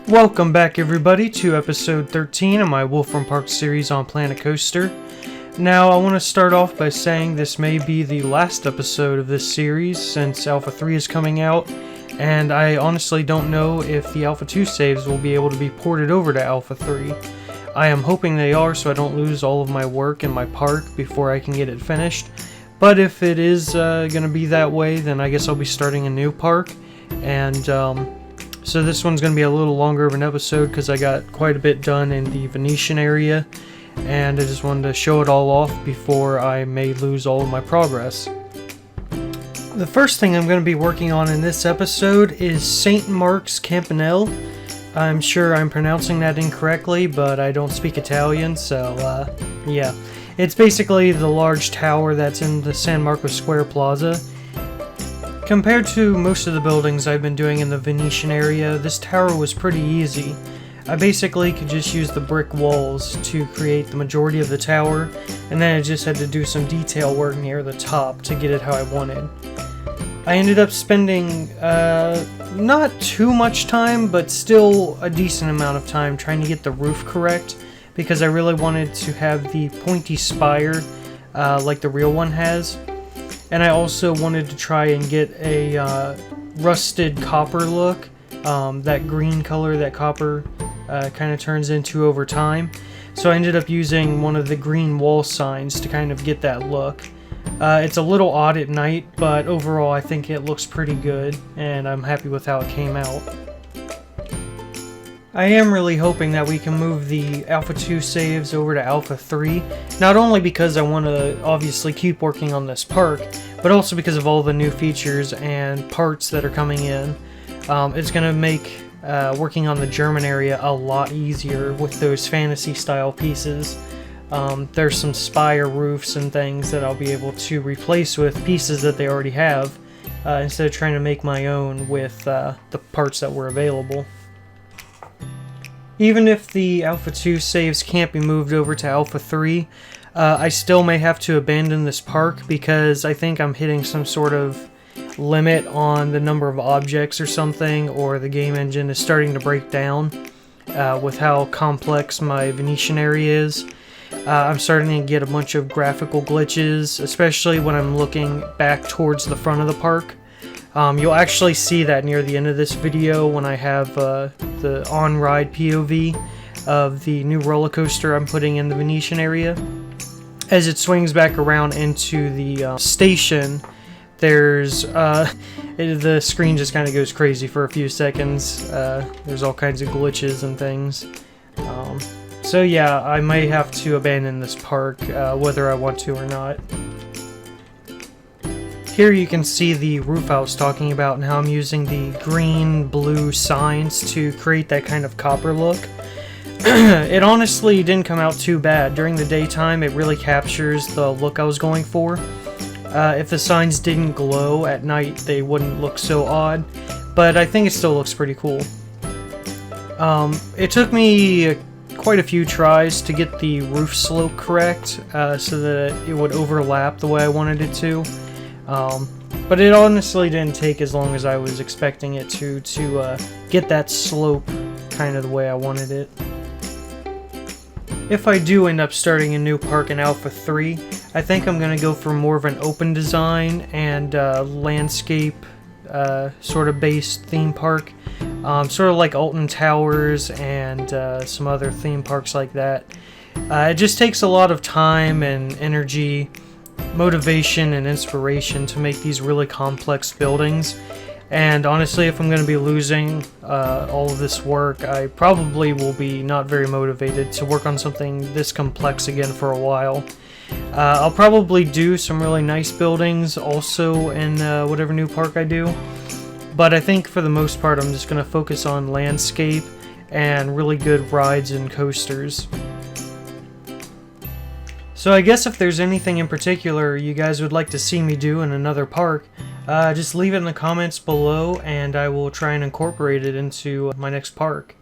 Welcome back everybody to episode 13 of my Wolfram Park series on Planet Coaster. Now I want to start off by saying this may be the last episode of this series since Alpha 3 is coming out, and I honestly don't know if the Alpha 2 saves will be able to be ported over to Alpha 3. I am hoping they are so I don't lose all of my work in my park before I can get it finished, but if it is going to be that way, then I guess I'll be starting a new park, and so this one's going to be a little longer of an episode because I got quite a bit done in the Venetian area, and I just wanted to show it all off before I may lose all of my progress. The first thing I'm going to be working on in this episode is St. Mark's Campanile. I'm sure I'm pronouncing that incorrectly, but I don't speak Italian, so yeah. It's basically the large tower that's in the San Marco Square Plaza. Compared to most of the buildings I've been doing in the Venetian area, this tower was pretty easy. I basically could just use the brick walls to create the majority of the tower, and then I just had to do some detail work near the top to get it how I wanted. I ended up spending not too much time, but still a decent amount of time trying to get the roof correct, because I really wanted to have the pointy spire like the real one has. And I also wanted to try and get a rusted copper look, that green color that copper kind of turns into over time. So I ended up using one of the green wall signs to kind of get that look. It's a little odd at night, but overall I think it looks pretty good, and I'm happy with how it came out. I am really hoping that we can move the Alpha 2 saves over to Alpha 3, not only because I want to obviously keep working on this park, but also because of all the new features and parts that are coming in. It's going to make working on the German area a lot easier with those fantasy style pieces. There's some spire roofs and things that I'll be able to replace with pieces that they already have, instead of trying to make my own with the parts that were available. Even if the Alpha 2 saves can't be moved over to Alpha 3, I still may have to abandon this park because I think I'm hitting some sort of limit on the number of objects or something, or the game engine is starting to break down with how complex my Venetian area is. I'm starting to get a bunch of graphical glitches, especially when I'm looking back towards the front of the park. You'll actually see that near the end of this video when I have the on-ride POV of the new roller coaster I'm putting in the Venetian area. As it swings back around into the station, there's the screen just kind of goes crazy for a few seconds. There's all kinds of glitches and things. So yeah, I may have to abandon this park whether I want to or not. Here you can see the roof I was talking about and how I'm using the green-blue signs to create that kind of copper look. It honestly didn't come out too bad. During the daytime, it really captures the look I was going for. If the signs didn't glow at night, they wouldn't look so odd, but I think it still looks pretty cool. It took me quite a few tries to get the roof slope correct, so that it would overlap the way I wanted it to. But it honestly didn't take as long as I was expecting it to get that slope kind of the way I wanted it. If I do end up starting a new park in Alpha 3, I think I'm going to go for more of an open design and landscape sort of based theme park. Sort of like Alton Towers and some other theme parks like that. It just takes a lot of time and energy, motivation and inspiration to make these really complex buildings, and honestly, if I'm going to be losing all of this work, I probably will be not very motivated to work on something this complex again for a while. I'll probably do some really nice buildings also in whatever new park I do, but I think for the most part I'm just going to focus on landscape and really good rides and coasters. So I guess if there's anything in particular you guys would like to see me do in another park, just leave it in the comments below and I will try and incorporate it into my next park.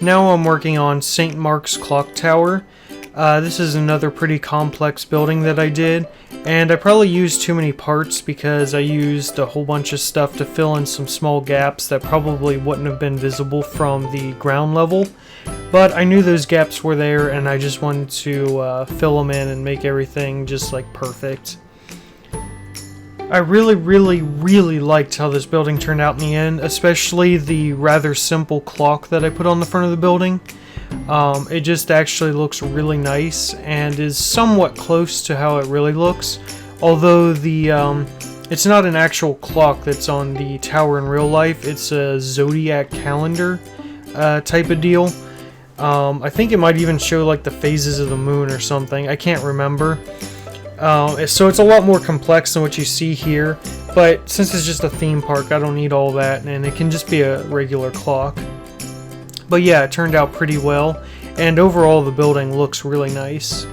now I'm working on St. Mark's Clock Tower. This is another pretty complex building that I did, and I probably used too many parts because I used a whole bunch of stuff to fill in some small gaps that probably wouldn't have been visible from the ground level. But I knew those gaps were there, and I just wanted to fill them in and make everything just like perfect. I really liked how this building turned out in the end, especially the rather simple clock that I put on the front of the building. It just actually looks really nice and is somewhat close to how it really looks, although it's not an actual clock that's on the tower in real life. It's a zodiac calendar type of deal. I think it might even show like the phases of the moon or something. I can't remember. So it's a lot more complex than what you see here, but since it's just a theme park, I don't need all that, and it can just be a regular clock. But yeah, it turned out pretty well, and overall the building looks really nice.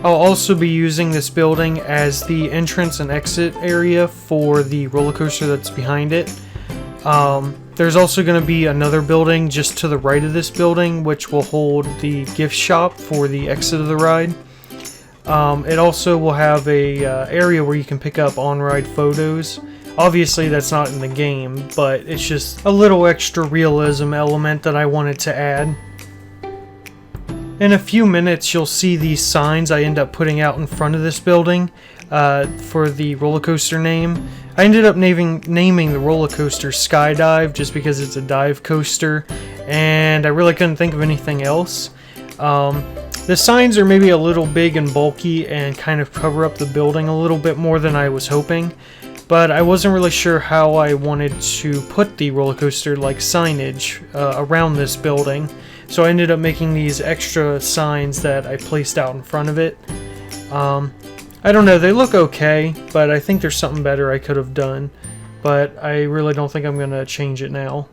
I'll also be using this building as the entrance and exit area for the roller coaster that's behind it. There's also going to be another building just to the right of this building, which will hold the gift shop for the exit of the ride. It also will have a area where you can pick up on-ride photos. Obviously that's not in the game, but it's just a little extra realism element that I wanted to add. In a few minutes you'll see these signs I end up putting out in front of this building for the roller coaster name. I ended up naming the roller coaster Skydive just because it's a dive coaster, and I really couldn't think of anything else. The signs are maybe a little big and bulky and kind of cover up the building a little bit more than I was hoping, but I wasn't really sure how I wanted to put the roller coaster like signage around this building, so I ended up making these extra signs that I placed out in front of it. I don't know, they look okay, but I think there's something better I could have done, but I really don't think I'm going to change it now.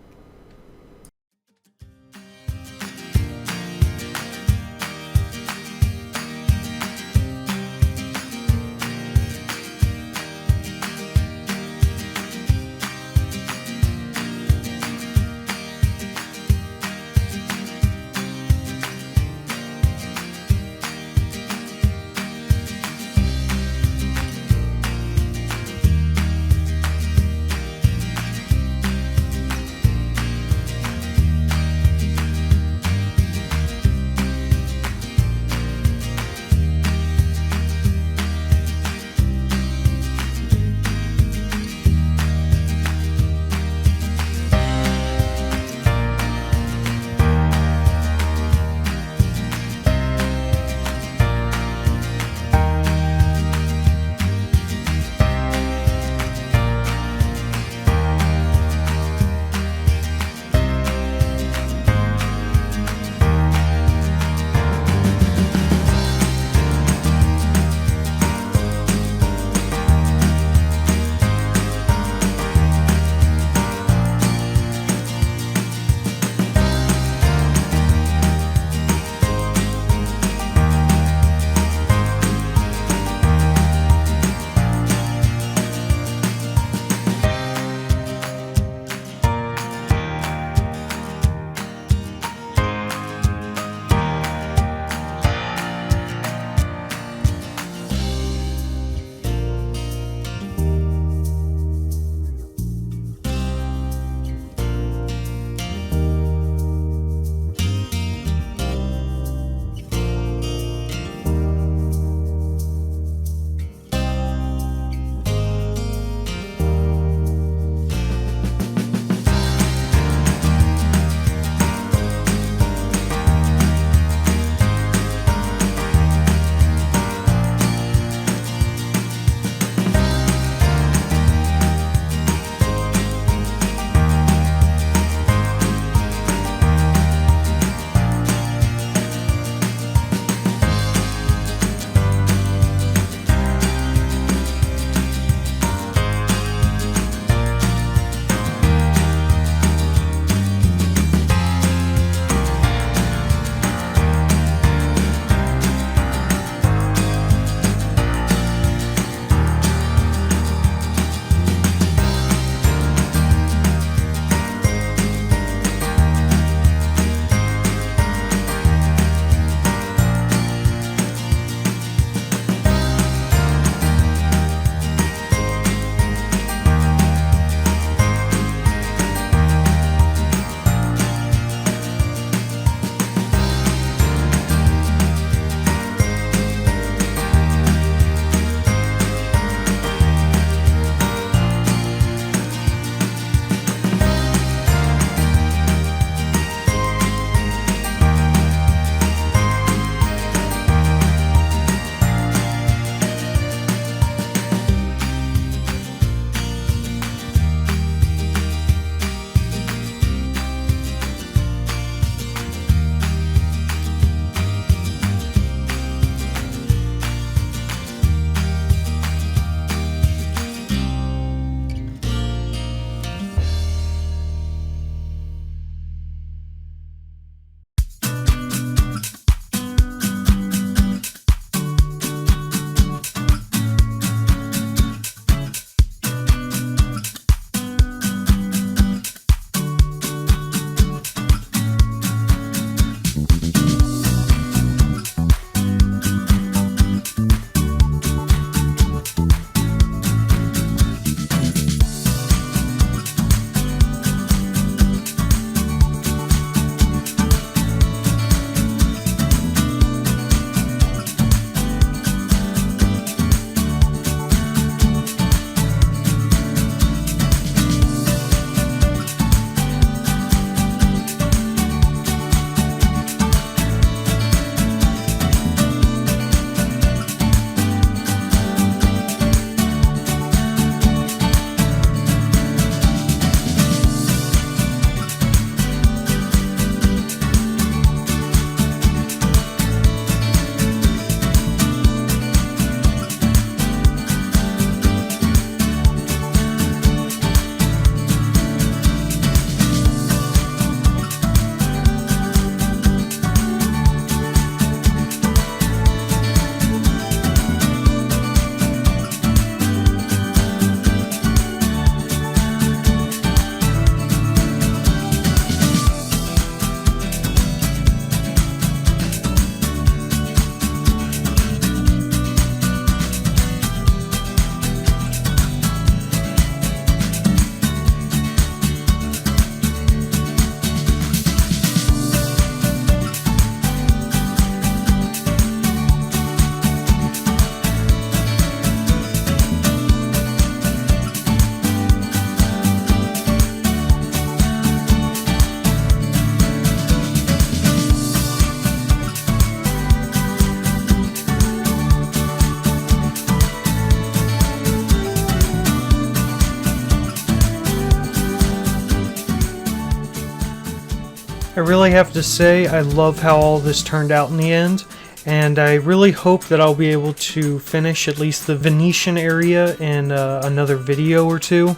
really have to say I love how all this turned out in the end, and I really hope that I'll be able to finish at least the Venetian area in another video or two.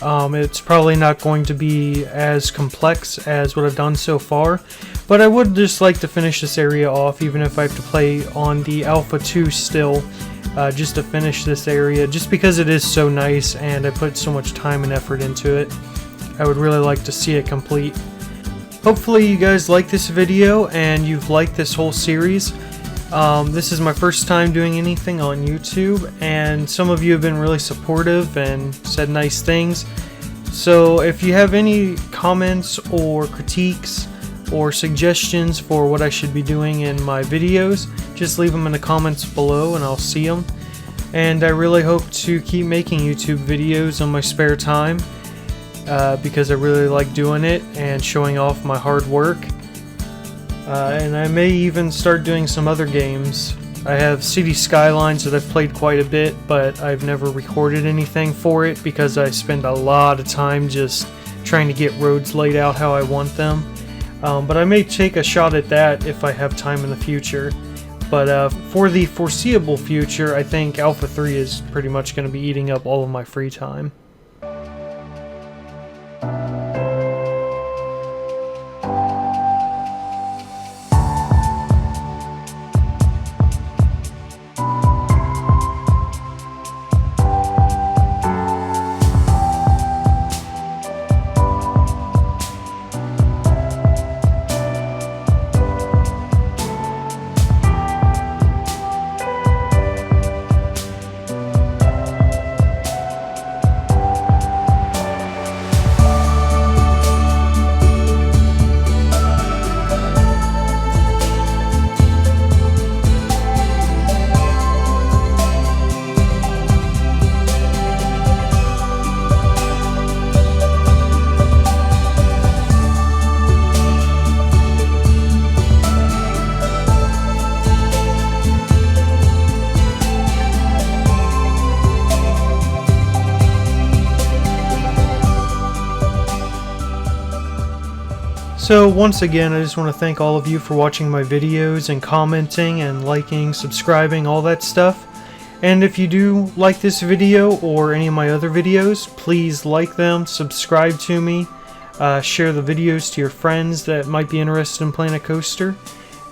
It's probably not going to be as complex as what I've done so far, but I would just like to finish this area off, even if I have to play on the Alpha 2 still, just to finish this area, just because it is so nice and I put so much time and effort into it. I would really like to see it complete. Hopefully you guys like this video and you've liked this whole series. This is my first time doing anything on YouTube, and some of you have been really supportive and said nice things. So if you have any comments or critiques or suggestions for what I should be doing in my videos, just leave them in the comments below and I'll see them. And I really hope to keep making YouTube videos on my spare time, because I really like doing it and showing off my hard work. And I may even start doing some other games. I have City Skylines that I've played quite a bit, but I've never recorded anything for it because I spend a lot of time just trying to get roads laid out how I want them. But I may take a shot at that if I have time in the future. But for the foreseeable future, I think Alpha 3 is pretty much going to be eating up all of my free time. So once again, I just want to thank all of you for watching my videos and commenting and liking, subscribing, all that stuff. And if you do like this video or any of my other videos, please like them, subscribe to me, share the videos to your friends that might be interested in playing a coaster.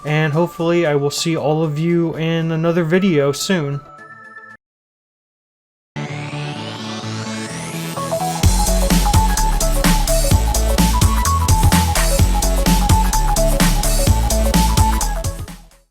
And hopefully I will see all of you in another video soon.